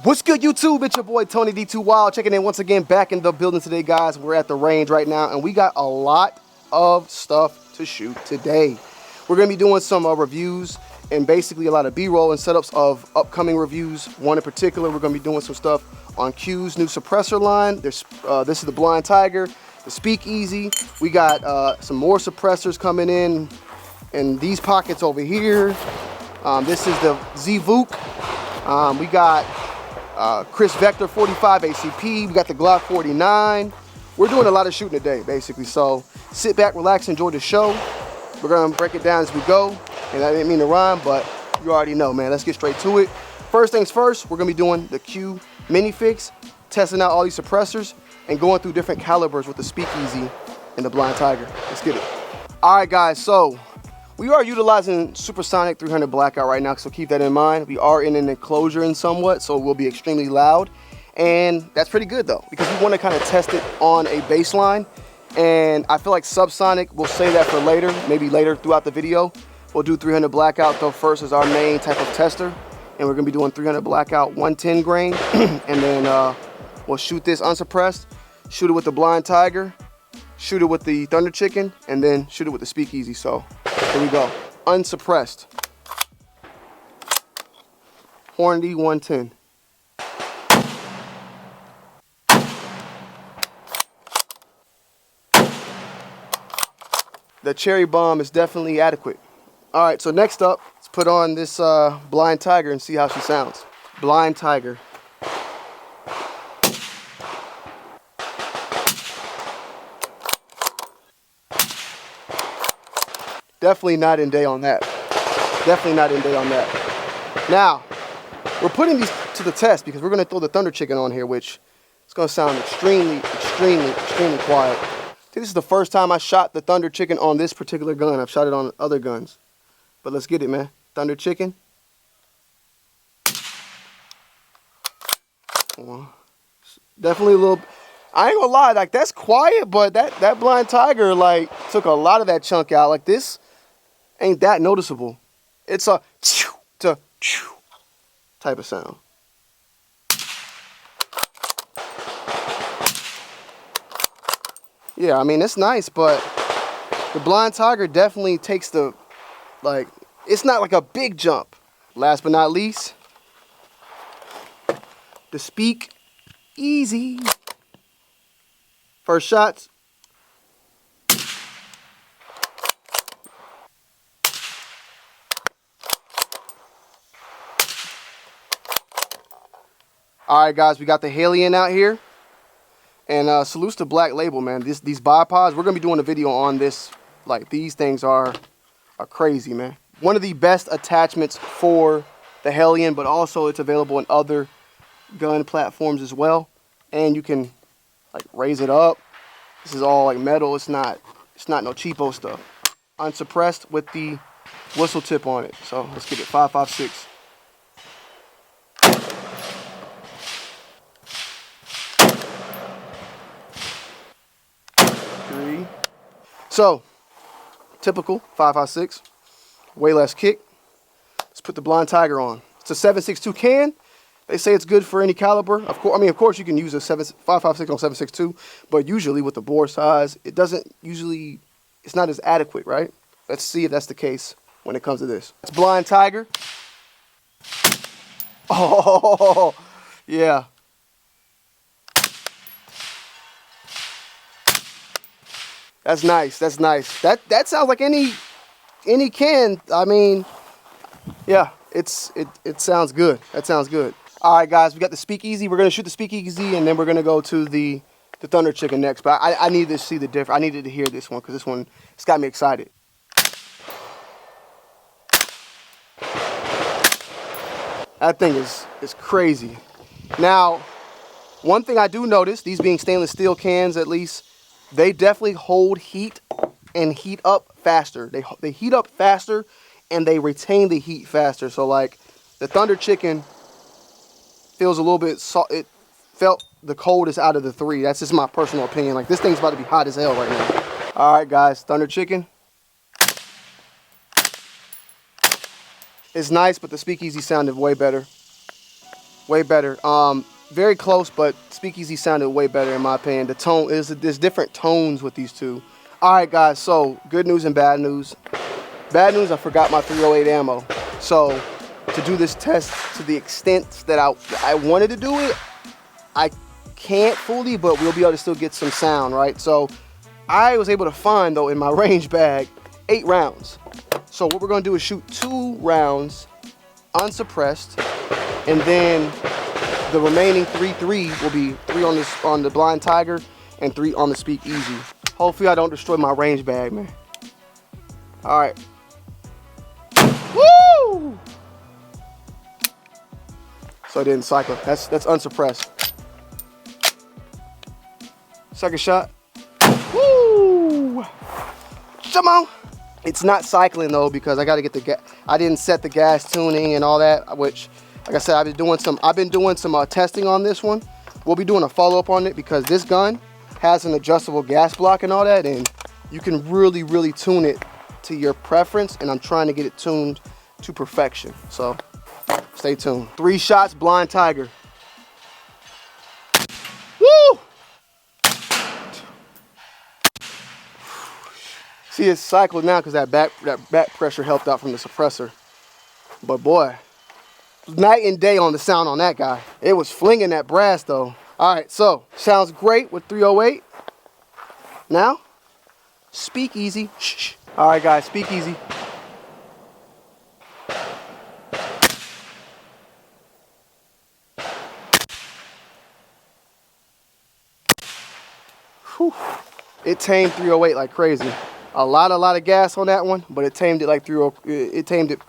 What's good, YouTube? It's your boy Tony D2 Wild checking in once again back in the building today, guys. We're at the range right now and we got a lot of stuff to shoot today. We're going to be doing some reviews and basically a lot of B-roll and setups of upcoming reviews. One in particular, we're going to be doing some stuff on Q's new suppressor line. This is the Blind Tiger, the Speakeasy. We got some more suppressors coming in these pockets over here. This is the Z-Vook. We got KRISS Vector 45 ACP. We got the Glock 49. We're doing a lot of shooting today, basically. So sit back, relax, enjoy the show. We're gonna break it down as we go. And I didn't mean to rhyme, but you already know, man. Let's get straight to it. First things first, we're gonna be doing the Q mini fix, testing out all these suppressors, and going through different calibers with the Speakeasy and the Blind Tiger. Let's get it. All right, guys. So we are utilizing supersonic 300 Blackout right now, so keep that in mind. We are in an enclosure in somewhat, so it will be extremely loud. And that's pretty good though, because we want to kind of test it on a baseline. And I feel like subsonic, we'll say that for later, maybe later throughout the video. We'll do 300 Blackout though first as our main type of tester. And we're gonna be doing 300 Blackout 110 grain. And then we'll shoot this unsuppressed, shoot it with the Blind Tiger, shoot it with the Thunder Chicken, and then shoot it with the Speakeasy. So here we go. Unsuppressed. Hornady 110. The cherry bomb is definitely adequate. All right, so next up, let's put on this Blind Tiger and see how she sounds. Blind Tiger. Definitely night and day on that. Definitely night and day on that. Now, we're putting these to the test because we're going to throw the Thunder Chicken on here, which is going to sound extremely quiet. I think this is the first time I shot the Thunder Chicken on this particular gun. I've shot it on other guns. But let's get it, man. Thunder Chicken. Definitely a little... I ain't gonna lie, like that's quiet, but that Blind Tiger like took a lot of that chunk out. Like this ain't that noticeable. It's a type of sound. Yeah, I mean it's nice, but the Blind Tiger definitely takes the like it's not like a big jump. Last but not least, the Speakeasy. First shots. All right, guys, we got the Alien out here. And salutes to Black Label, man. These bipods, we're going to be doing a video on this. Like, these things are crazy, man. One of the best attachments for the Alien, but also it's available in other gun platforms as well. And you can like raise it up. This is all like metal. It's not no cheapo stuff. Unsuppressed with the whistle tip on it. So let's get it. 5.56. Three. So typical 5.56. Way less kick. Let's put the Blind Tiger on. It's a 7.62 can. They say it's good for any caliber. Of course, you can use a 5.56 on 7.62, but usually with the bore size, it doesn't usually. It's not as adequate, right? Let's see if that's the case when it comes to this. It's Blind Tiger. Oh, yeah. That's nice. That's nice. That sounds like any can. I mean, yeah. It sounds good. That sounds good. All right, guys, we got the Speakeasy. We're going to shoot the Speakeasy, and then we're going to go to the Thunder Chicken next. But I needed to see the difference. I needed to hear this one because this one, it's got me excited. That thing is crazy. Now, one thing I do notice, these being stainless steel cans at least, they definitely hold heat and heat up faster. They heat up faster, and they retain the heat faster. So, like, the Thunder Chicken feels a little bit it felt the coldest out of the three. That's just my personal opinion. Like, this thing's about to be hot as hell right now. All right, guys, Thunder Chicken. It's nice, but the Speakeasy sounded way better Way better. Very close, but Speakeasy sounded way better in my opinion. The tone there's different tones with these two. All right, guys. So good news and bad news. Bad news, I forgot my 308 ammo. So to do this test to the extent that I wanted to do it, I can't fully, but we'll be able to still get some sound, right? So I was able to find, though, in my range bag, 8 rounds. So what we're gonna do is shoot 2 rounds unsuppressed, and then the remaining 3 will be 3 on the Blind Tiger and 3 on the Speakeasy. Hopefully I don't destroy my range bag, man. All right. Woo! So I didn't cycle. That's unsuppressed. Second shot. Woo! Come on. It's not cycling though because I got to get the gas. I didn't set the gas tuning and all that, which, like I said, I've been doing some testing on this one. We'll be doing a follow-up on it because this gun has an adjustable gas block and all that, and you can really tune it to your preference, and I'm trying to get it tuned to perfection. So stay tuned. 3 shots, Blind Tiger. Woo! See, it's cycled now because that back pressure helped out from the suppressor. But boy, night and day on the sound on that guy. It was flinging that brass though. All right, so sounds great with 308. Now, Speakeasy. Shh. All right, guys, Speakeasy. Whew. It tamed 308 like crazy. A lot of gas on that one, but it tamed it like 308. It tamed it.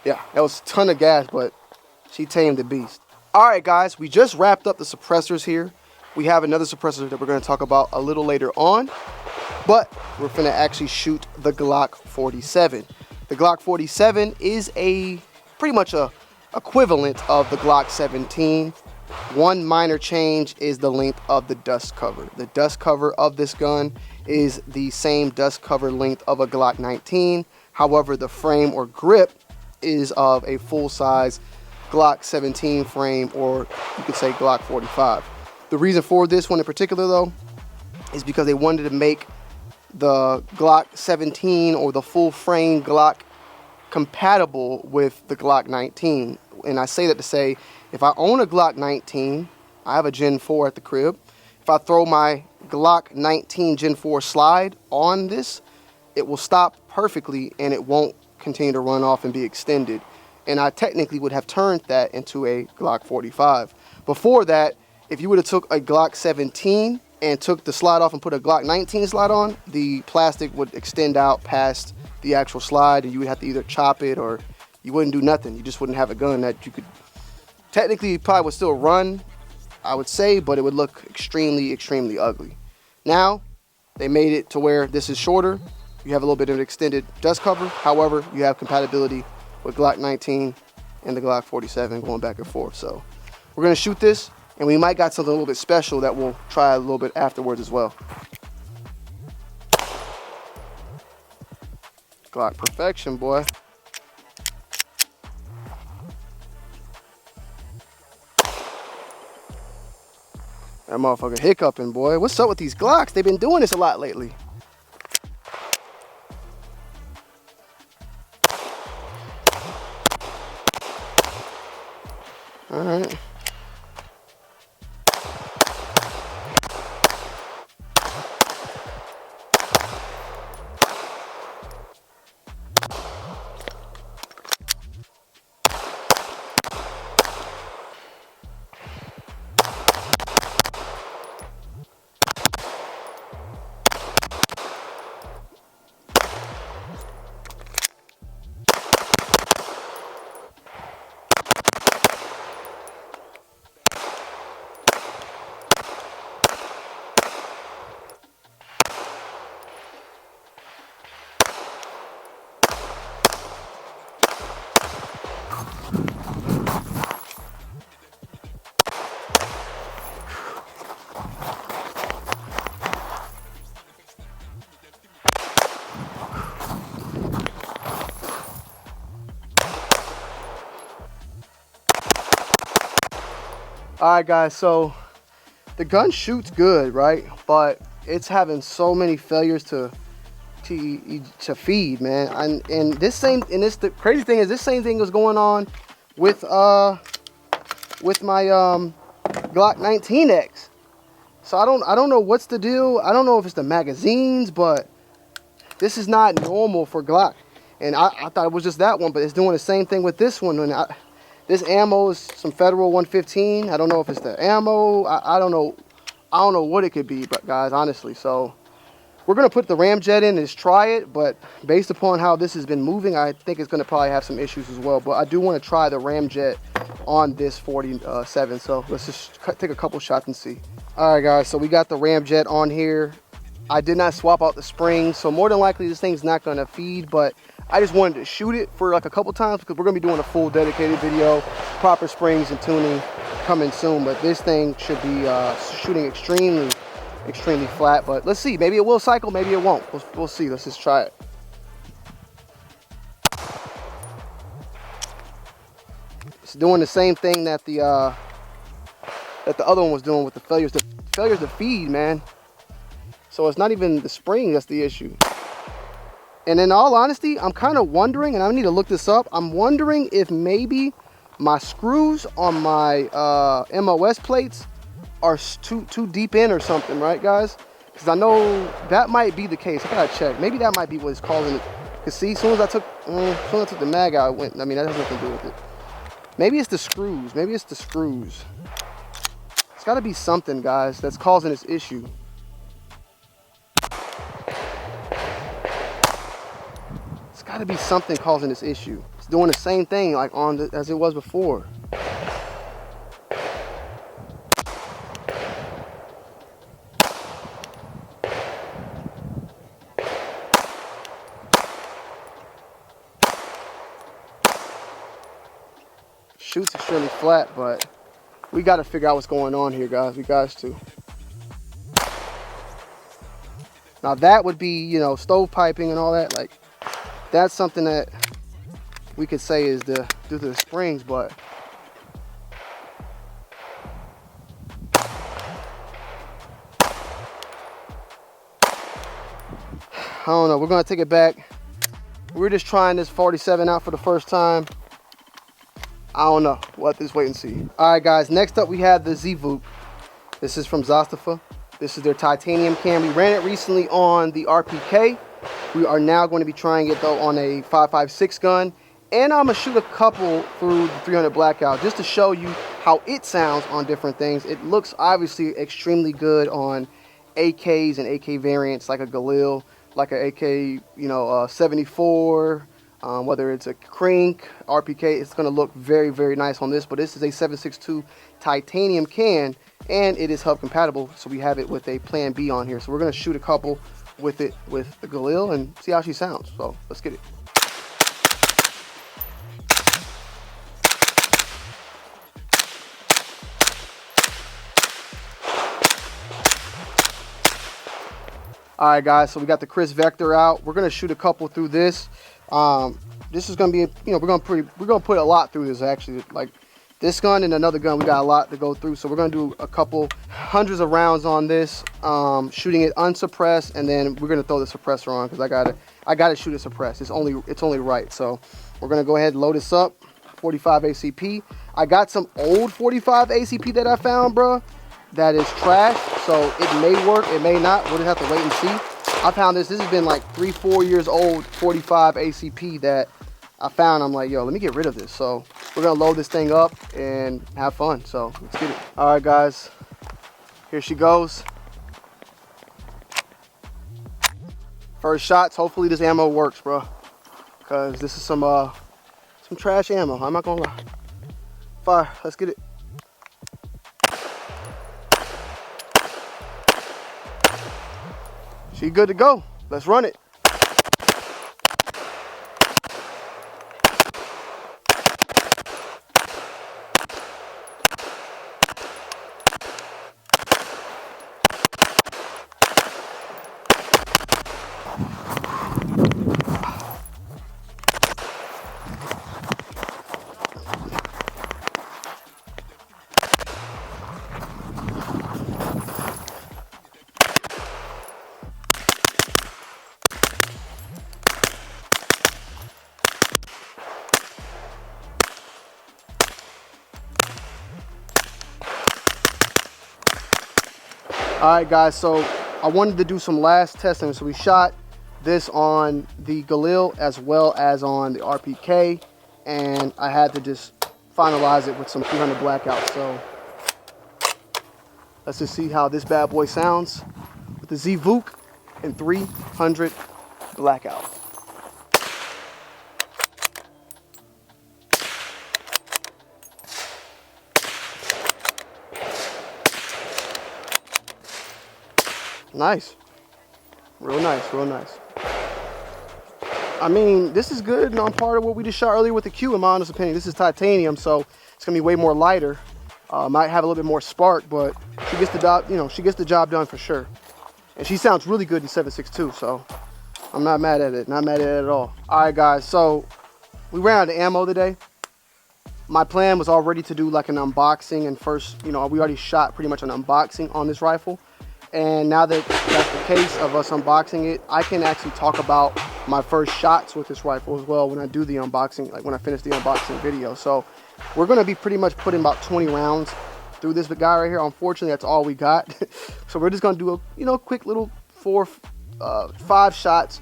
Yeah, that was a ton of gas, but she tamed the beast. All right, guys, we just wrapped up the suppressors here. We have another suppressor that we're going to talk about a little later on, but we're going to actually shoot the Glock 47. The Glock 47 is pretty much a equivalent of the Glock 17. One minor change is the length of the dust cover. The dust cover of this gun is the same dust cover length of a Glock 19. However, the frame or grip is of a full-size Glock 17 frame, or you could say Glock 45. The reason for this one in particular, though, is because they wanted to make the Glock 17 or the full frame Glock compatible with the Glock 19. And I say that to say, if I own a Glock 19, I have a Gen 4 at the crib. If I throw my Glock 19 Gen 4 slide on this, it will stop perfectly and it won't continue to run off and be extended. And I technically would have turned that into a Glock 45. Before that, if you would have took a Glock 17 and took the slide off and put a Glock 19 slide on, the plastic would extend out past the actual slide and you would have to either chop it or you wouldn't do nothing. You just wouldn't have a gun that you could, technically probably would still run, I would say, but it would look extremely ugly. Now, they made it to where this is shorter. You have a little bit of an extended dust cover. However, you have compatibility with Glock 19 and the Glock 47 going back and forth. So we're going to shoot this, and we might got something a little bit special that we'll try a little bit afterwards as well. Glock perfection, boy. That motherfucker hiccuping, boy. What's up with these Glocks? They've been doing this a lot lately. All right. All right, guys, so the gun shoots good, right? But it's having so many failures to feed, man. And the crazy thing is this same thing was going on with my Glock 19X. So I don't know what's the deal. I don't know if it's the magazines, but this is not normal for Glock. And I thought it was just that one, but it's doing the same thing with this one. And this ammo is some Federal 115. I don't know if it's the ammo. I don't know. I don't know what it could be, but guys, honestly. So we're gonna put the ramjet in and just try it. But based upon how this has been moving, I think it's gonna probably have some issues as well. But I do want to try the ramjet on this 47. So let's just take a couple shots and see. All right, guys. So we got the ramjet on here. I did not swap out the springs, so more than likely this thing's not gonna feed, but I just wanted to shoot it for like a couple times because we're gonna be doing a full dedicated video, proper springs and tuning coming soon. But this thing should be shooting extremely flat. But let's see, maybe it will cycle, maybe it won't. We'll see. Let's just try it. It's doing the same thing that the other one was doing with the failures to feed, man. So it's not even the spring that's the issue. And in all honesty, I'm kind of wondering, and I need to look this up, I'm wondering if maybe my screws on my MOS plates are too deep in or something, right, guys? Because I know that might be the case. I gotta check. Maybe that might be what's causing it. Because see, as soon as I took the mag out, it went. I mean, that has nothing to do with it. Maybe it's the screws. Maybe it's the screws. It's got to be something, guys, that's causing this issue. It's got to be something causing this issue. It's doing the same thing like as it was before. Shoots extremely flat, but we got to figure out what's going on here, guys. We got to. Now that would be, you know, stovepiping and all that. Like, that's something that we could say is due to the springs, but I don't know. We're gonna take it back. We're just trying this 47 out for the first time. I don't know. We'll have to just wait and see. All right, guys. Next up, we have the Z-Voop. This is from Zastafa. This is their titanium can. We ran it recently on the RPK. We are now going to be trying it, though, on a 5.56 gun. And I'm going to shoot a couple through the 300 Blackout just to show you how it sounds on different things. It looks obviously extremely good on AKs and AK variants like a Galil, like an AK, you know, 74. Whether it's a Krink, RPK, it's going to look very, very nice on this. But this is a 7.62 titanium can, and it is hub compatible. So we have it with a Plan B on here. So we're going to shoot a couple with it with the Galil and see how she sounds. So let's get it. All right, guys. So we got the KRISS Vector out. We're going to shoot a couple through this. This is going to be, you know, we're going to put a lot through this, actually. Like this gun and another gun, we got a lot to go through. So we're going to do a couple hundreds of rounds on this, shooting it unsuppressed, and then we're going to throw the suppressor on because I got to shoot it suppressed. It's only right. So we're going to go ahead and load this up. 45 ACP. I got some old 45 ACP that I found, bro, that is trash. So it may work, it may not. We'll just have to wait and see. I found this has been like 3-4 years old 45 ACP that I found. I'm like, yo, let me get rid of this. So we're gonna load this thing up and have fun. So let's get it. All right, guys, here she goes. First shots. Hopefully this ammo works, bro, because this is some trash ammo. I'm not gonna lie. Fire. Let's get it. She good to go. Let's run it. All right, guys, so I wanted to do some last testing. So we shot this on the Galil as well as on the RPK, and I had to just finalize it with some 300 Blackout. So let's just see how this bad boy sounds with the Z-Vook and 300 Blackout. Nice. Real nice, real nice. I mean, this is good and on part of what we just shot earlier with the Q, in my honest opinion. This is titanium, so it's gonna be way more lighter. Might have a little bit more spark, but she gets the job, you know, she gets the job done for sure. And she sounds really good in 7.62, so I'm not mad at it, not mad at it at all. All right, guys, so we ran out of ammo today. My plan was already to do like an unboxing, and first, you know, we already shot pretty much an unboxing on this rifle. And now that that's the case of us unboxing it, I can actually talk about my first shots with this rifle as well when I do the unboxing, like when I finish the unboxing video. So we're going to be pretty much putting about 20 rounds through this guy right here. Unfortunately, that's all we got. So we're just going to do a, you know, quick little 5 shots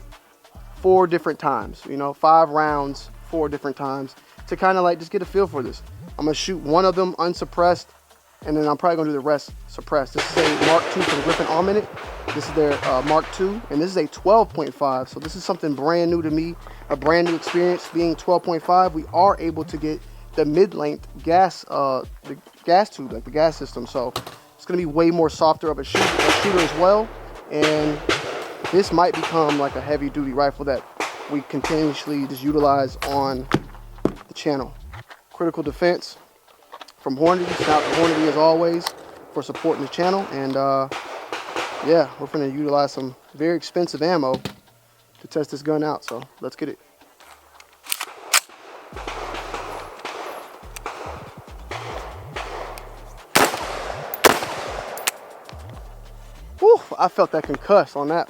4 different times, you know, 5 rounds 4 different times to kind of like just get a feel for this. I'm going to shoot one of them unsuppressed, and then I'm probably gonna do the rest suppressed. This is a Mark II from Griffin Alminate. This is their Mark II, and this is a 12.5. So this is something brand new to me, a brand new experience. Being 12.5, we are able to get the mid-length gas, the gas tube, like the gas system. So it's gonna be way more softer of a shooter as well. And this might become like a heavy-duty rifle that we continuously just utilize on the channel. Critical defense from Hornady. Shout out to Hornady as always for supporting the channel. And yeah, we're going to utilize some very expensive ammo to test this gun out. So let's get it. Whew, I felt that concuss on that.